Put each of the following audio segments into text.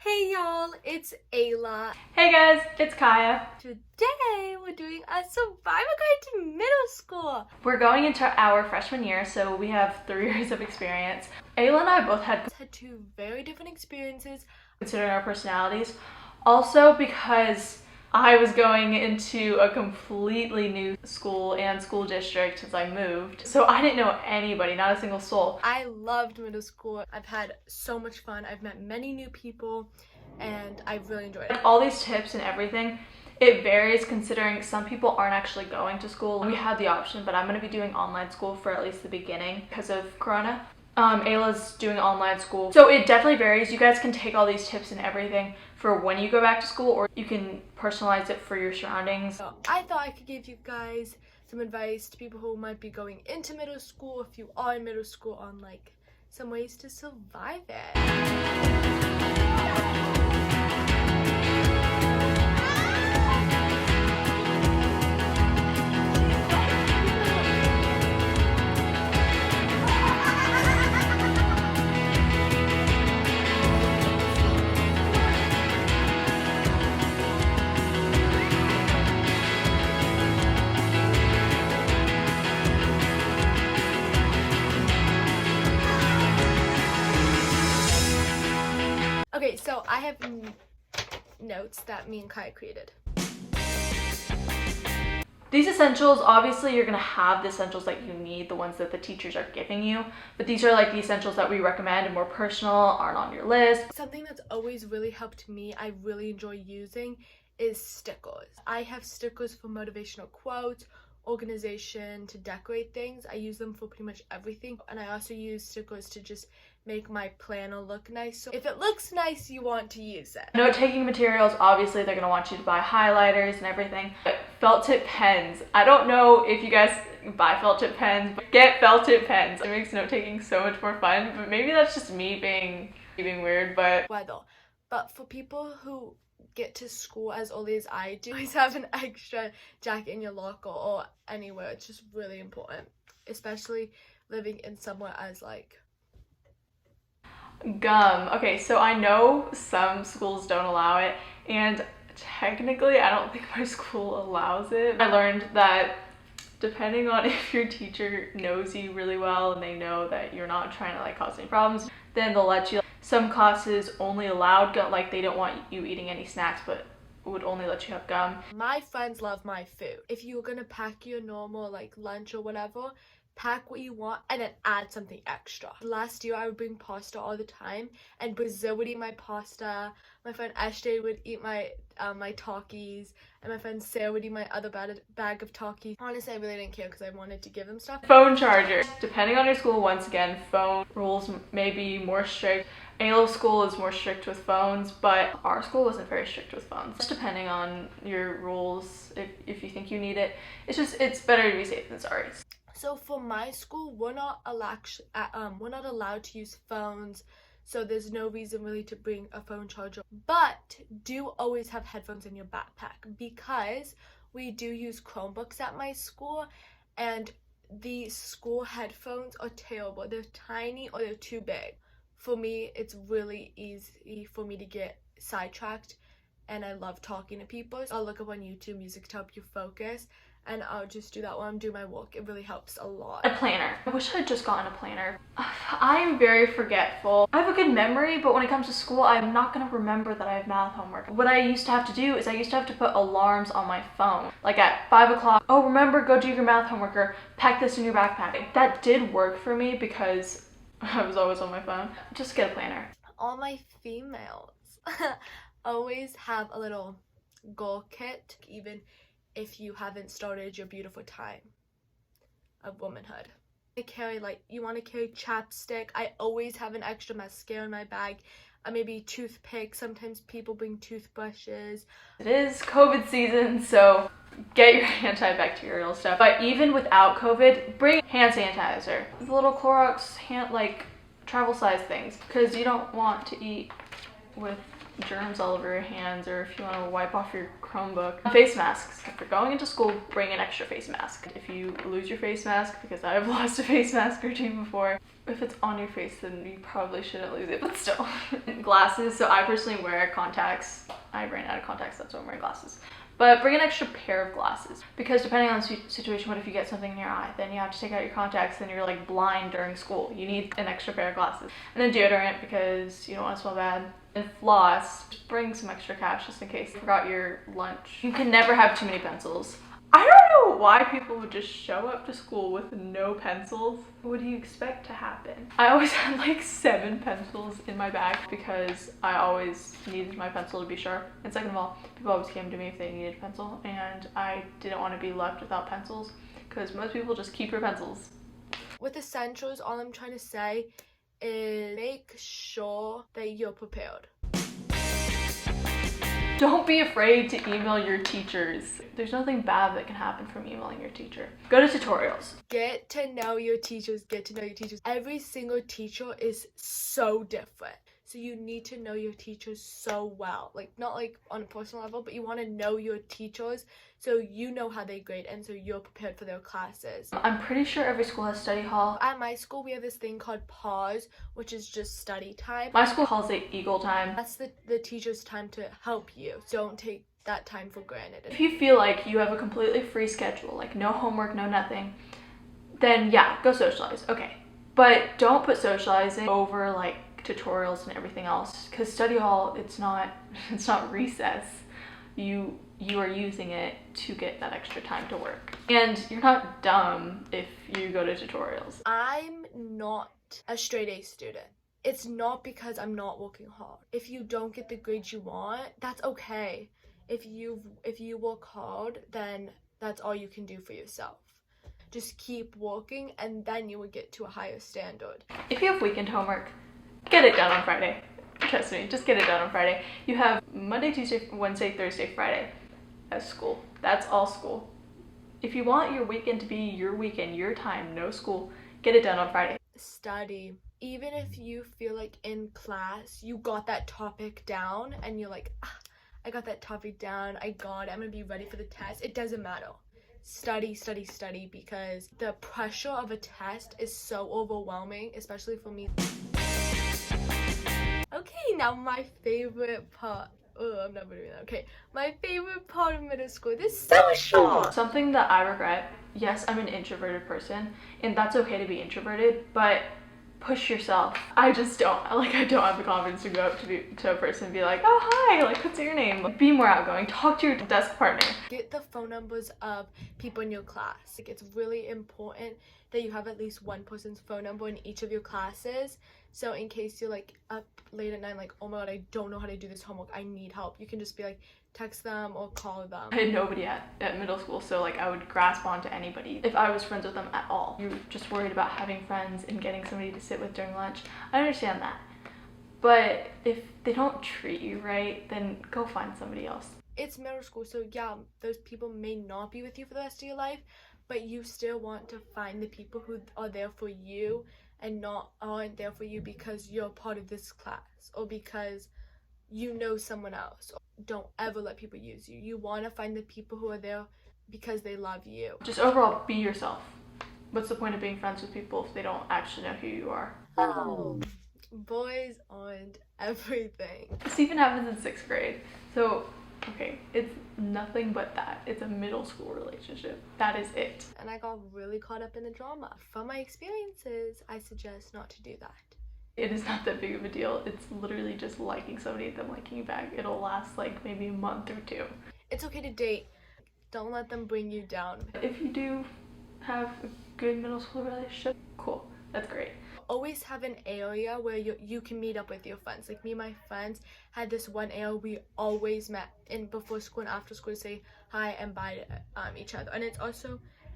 Hey y'all, it's Ayla. Hey guys, it's Kaya. Today we're doing a survival guide to middle school. We're going into our freshman year, so we have 3 years of experience. Ayla and I both had Two very different experiences. Considering our personalities. Also because I was going into a completely new school and school district since I moved. So I didn't know anybody, not a single soul. I loved middle school. I've had so much fun. I've met many new people and I've really enjoyed it. All these tips and everything, it varies considering some people aren't actually going to school. We had the option, but I'm going to be doing online school for at least the beginning because of Corona. Ayla's doing online school. So it definitely varies. You guys can take all these tips and everything for when you go back to school, or you can personalize it for your surroundings. So I thought I could give you guys some advice to people who might be going into middle school, if you are in middle school, on like some ways to survive it. Okay, so I have notes that me and Kai created. These essentials, obviously you're gonna have the essentials that you need, the ones that the teachers are giving you, but these are like the essentials that we recommend and more personal, aren't on your list. Something that's always really helped me, I really enjoy using, is stickers. I have stickers for motivational quotes, organization, to decorate things. I use them for pretty much everything, and I also use stickers to just make my planner look nice. So if it looks nice, you want to use it. Note-taking materials, obviously they're going to want you to buy highlighters and everything. But felt tip pens. I don't know if you guys buy felt tip pens, but get felt tip pens. It makes note-taking so much more fun, but maybe that's just me being weird, but... Weather. But for people who get to school as early as I do, always have an extra jacket in your locker or anywhere. It's just really important, especially living in somewhere as like gum. Okay, so I know some schools don't allow it, and technically I don't think my school allows it. I learned that depending on if your teacher knows you really well and they know that you're not trying to like cause any problems, then they'll let you. Some classes only allowed gum, like they don't want you eating any snacks, but would only let you have gum. My friends love my food. If you're gonna pack your normal like lunch or whatever, pack what you want and then add something extra. Last year I would bring pasta all the time, and Brazil would eat my pasta, my friend Ashley would eat my my Takis, and my friend Sarah would eat my other bag of Takis. Honestly, I really didn't care because I wanted to give them stuff. Phone charger. Depending on your school, once again, phone rules may be more strict. Ayla's school is more strict with phones, but our school wasn't very strict with phones. Just depending on your rules, if you think you need it. It's better to be safe than sorry. So for my school, we're not allowed to use phones, so there's no reason really to bring a phone charger. But do always have headphones in your backpack, because we do use Chromebooks at my school, and the school headphones are terrible. They're tiny or they're too big. For me, it's really easy for me to get sidetracked, and I love talking to people. So I'll look up on YouTube music to help you focus, and I'll just do that while I'm doing my work. It really helps a lot. A planner. I wish I had just gotten a planner. I'm very forgetful. I have a good memory, but when it comes to school, I'm not gonna remember that I have math homework. What I used to have to do is I used to have to put alarms on my phone. Like at 5 o'clock, oh, remember, go do your math homework, or pack this in your backpack. That did work for me because I was always on my phone. Just get a planner. All my females always have a little goal kit, even if you haven't started your beautiful time of womanhood. You want to carry chapstick. I always have an extra mascara in my bag, maybe toothpicks. Sometimes people bring toothbrushes. It is COVID season, so get your antibacterial stuff. But even without COVID, bring hand sanitizer. The little Clorox travel size things, because you don't want to eat with germs all over your hands, or if you want to wipe off your Chromebook. Face masks. If you're going into school, bring an extra face mask. If you lose your face mask, because I've lost a face mask or two before, if it's on your face, then you probably shouldn't lose it, but still. Glasses. So I personally wear contacts. I ran out of contacts, that's why I'm wearing glasses. But bring an extra pair of glasses, because depending on the situation, what if you get something in your eye? Then you have to take out your contacts, then you're like blind during school. You need an extra pair of glasses. And then deodorant, because you don't want to smell bad. And floss. Just bring some extra cash just in case you forgot your lunch. You can never have too many pencils. I don't know why people would just show up to school with no pencils. What do you expect to happen? I always had like 7 pencils in my bag because I always needed my pencil to be sharp. And second of all, people always came to me if they needed a pencil, and I didn't want to be left without pencils because most people just keep your pencils. With essentials, all I'm trying to say is make sure that you're prepared. Don't be afraid to email your teachers. There's nothing bad that can happen from emailing your teacher. Go to tutorials. Get to know your teachers, Every single teacher is so different. So you need to know your teachers so well. Like, not like on a personal level, but you want to know your teachers so you know how they grade and so you're prepared for their classes. I'm pretty sure every school has study hall. At my school, we have this thing called pause, which is just study time. My school calls it Eagle time. That's the teacher's time to help you. Don't take that time for granted. If you feel like you have a completely free schedule, like no homework, no nothing, then yeah, go socialize. Okay. But don't put socializing over like tutorials and everything else, because study hall, it's not recess. You are using it to get that extra time to work, and you're not dumb if you go to tutorials. I'm not a straight A student. It's not because I'm not working hard. If you don't get the grades you want, that's okay. If you work hard, then that's all you can do for yourself. Just keep working, and then you will get to a higher standard. If you have weekend homework, get it done on Friday. Trust me, just get it done on Friday. You have Monday, Tuesday, Wednesday, Thursday, Friday as school. That's all school. If you want your weekend to be your weekend, your time, no school, get it done on Friday. Study. Even if you feel like in class you got that topic down and you're like, I got that topic down, I got it, I'm gonna be ready for the test. It doesn't matter. Study, study, study, because the pressure of a test is so overwhelming, especially for me. Okay, now my favorite part. Oh, I'm not doing that. Okay, my favorite part of middle school, this social. Something that I regret, yes, I'm an introverted person, and that's okay to be introverted, but push yourself. I just don't have the confidence to go up to a person and be like, oh hi, like what's your name? Like, be more outgoing, talk to your desk partner. Get the phone numbers of people in your class. Like, it's really important that you have at least one person's phone number in each of your classes, so in case you're like up late at night like, oh my god, I don't know how to do this homework, I need help, you can just be like, text them or call them. I had nobody at middle school, so like I would grasp onto anybody if I was friends with them at all. You're just worried about having friends and getting somebody to sit with during lunch. I understand that. But if they don't treat you right, then go find somebody else. It's middle school, so yeah, those people may not be with you for the rest of your life, but you still want to find the people who are there for you and aren't there for you because you're part of this class or because you know someone else. Don't ever let people use you. You want to find the people who are there because they love you. Just overall, be yourself. What's the point of being friends with people if they don't actually know who you are? Oh, boys aren't everything. This even happens in 6th grade. So, okay, it's nothing but that. It's a middle school relationship. That is it. And I got really caught up in the drama. From my experiences, I suggest not to do that. It is not that big of a deal. It's literally just liking somebody and them liking you back. It'll last like maybe a month or 2. It's okay to date. Don't let them bring you down. If you do have a good middle school relationship, cool. That's great. Always have an area where you can meet up with your friends. Like me and my friends had this one area we always met in before school and after school to say hi and bye to each other.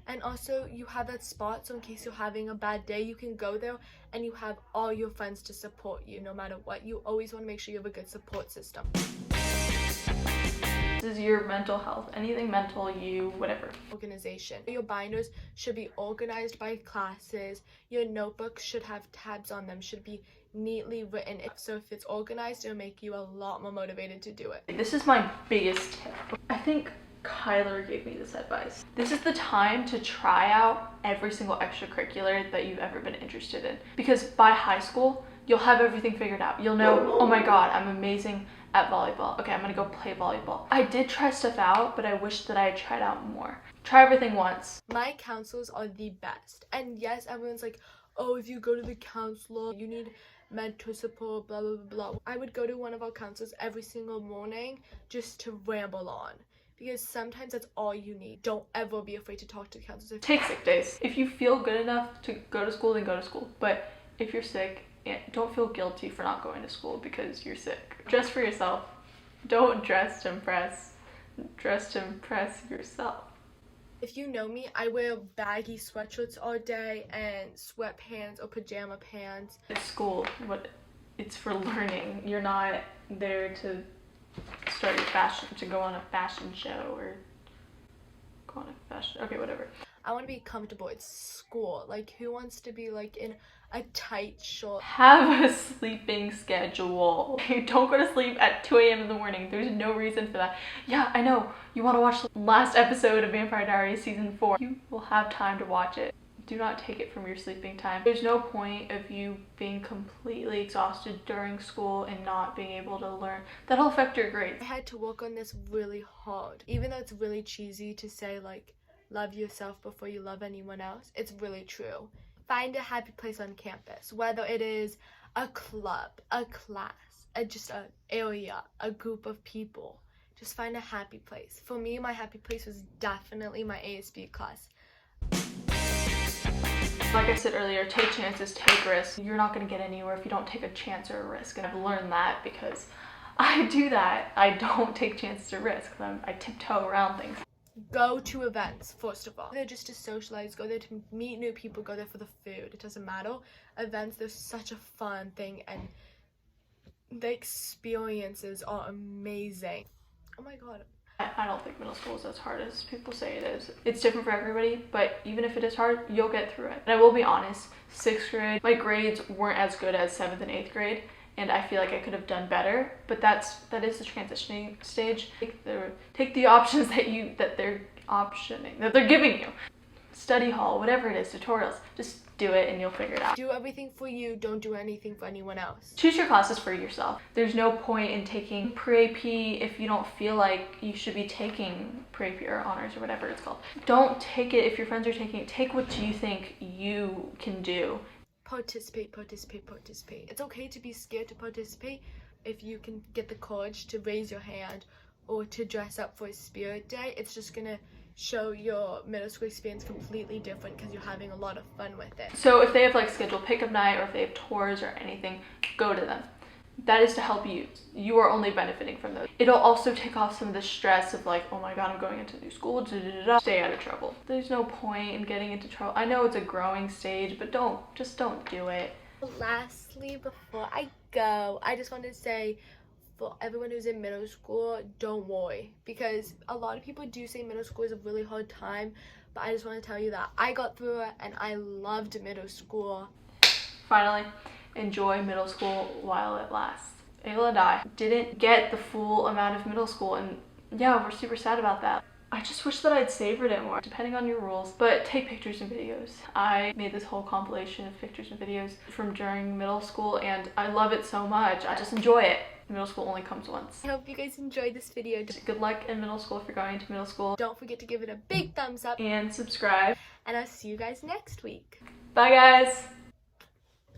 And also you have that spot, so in case you're having a bad day, you can go there and you have all your friends to support you no matter what. You always want to make sure you have a good support system. This is your mental health, anything mental, whatever. Organization. Your binders should be organized by classes. Your notebooks should have tabs on them, should be neatly written. So if it's organized, it'll make you a lot more motivated to do it. This is my biggest tip. I think Kyler gave me this advice. This is the time to try out every single extracurricular that you've ever been interested in. Because by high school, you'll have everything figured out. You'll know, oh my god, I'm amazing at volleyball. Okay, I'm gonna go play volleyball. I did try stuff out, but I wish that I had tried out more. Try everything once. My counselors are the best. And yes, everyone's like, oh, if you go to the counselor, you need mental support, blah, blah, blah, blah. I would go to one of our counselors every single morning just to ramble on. Because sometimes that's all you need. Don't ever be afraid to talk to counselors. Take sick days. If you feel good enough to go to school, then go to school. But if you're sick, don't feel guilty for not going to school because you're sick. Dress for yourself. Don't dress to impress. Dress to impress yourself. If you know me, I wear baggy sweatshirts all day and sweatpants or pajama pants. It's school. It's for learning. You're not there to start your fashion, to go on a fashion show or go on a fashion, okay, whatever. I want to be comfortable. It's school. Like, who wants to be like in a tight short? Have a sleeping schedule. Don't go to sleep at 2 a.m. in the morning. There's no reason for that. Yeah, I know. You want to watch the last episode of Vampire Diaries season 4. You will have time to watch it. Do not take it from your sleeping time. There's no point of you being completely exhausted during school and not being able to learn. That'll affect your grades. I had to work on this really hard. Even though it's really cheesy to say, like, love yourself before you love anyone else, it's really true. Find a happy place on campus, whether it is a club, a class, just an area, a group of people. Just find a happy place. For me, my happy place was definitely my ASB class. Like I said earlier, take chances, take risks. You're not going to get anywhere if you don't take a chance or a risk. And I've learned that because I do that. I don't take chances or risks. I tiptoe around things. Go to events, first of all. They're just to socialize, go there to meet new people, go there for the food. It doesn't matter. Events, they're such a fun thing and the experiences are amazing. Oh my god. I don't think middle school is as hard as people say it is. It's different for everybody, but even if it is hard, you'll get through it. And I will be honest, 6th grade, my grades weren't as good as 7th and 8th grade, and I feel like I could have done better, but that is the transitioning stage. Take the options that they're giving you. Study hall, whatever it is, tutorials, just do it and you'll figure it out. Do everything for you, don't do anything for anyone else. Choose your classes for yourself. There's no point in taking pre-AP if you don't feel like you should be taking pre-AP or honors or whatever it's called. Don't take it if your friends are taking it. Take what you think you can do. Participate, participate, participate. It's okay to be scared to participate if you can get the courage to raise your hand or to dress up for a spirit day. It's just gonna show your middle school experience completely different because you're having a lot of fun with it. So if they have like scheduled pickup night or if they have tours or anything, go to them. That is to help you. You are only benefiting from those. It'll also take off some of the stress of like, oh my god, I'm going into new school, Stay out of trouble. There's no point in getting into trouble. I know it's a growing stage, but just don't do it. Lastly, before I go, I just wanted to say, for everyone who's in middle school, don't worry, because a lot of people do say middle school is a really hard time, but I just want to tell you that I got through it and I loved middle school. Finally, enjoy middle school while it lasts. Ayla and I didn't get the full amount of middle school, and yeah, we're super sad about that. I just wish that I'd savored it more, depending on your rules. But take pictures and videos. I made this whole compilation of pictures and videos from during middle school, and I love it so much. I just enjoy it. Middle school only comes once. I hope you guys enjoyed this video. Good luck in middle school if you're going into middle school. Don't forget to give it a big thumbs up. And subscribe. And I'll see you guys next week. Bye, guys.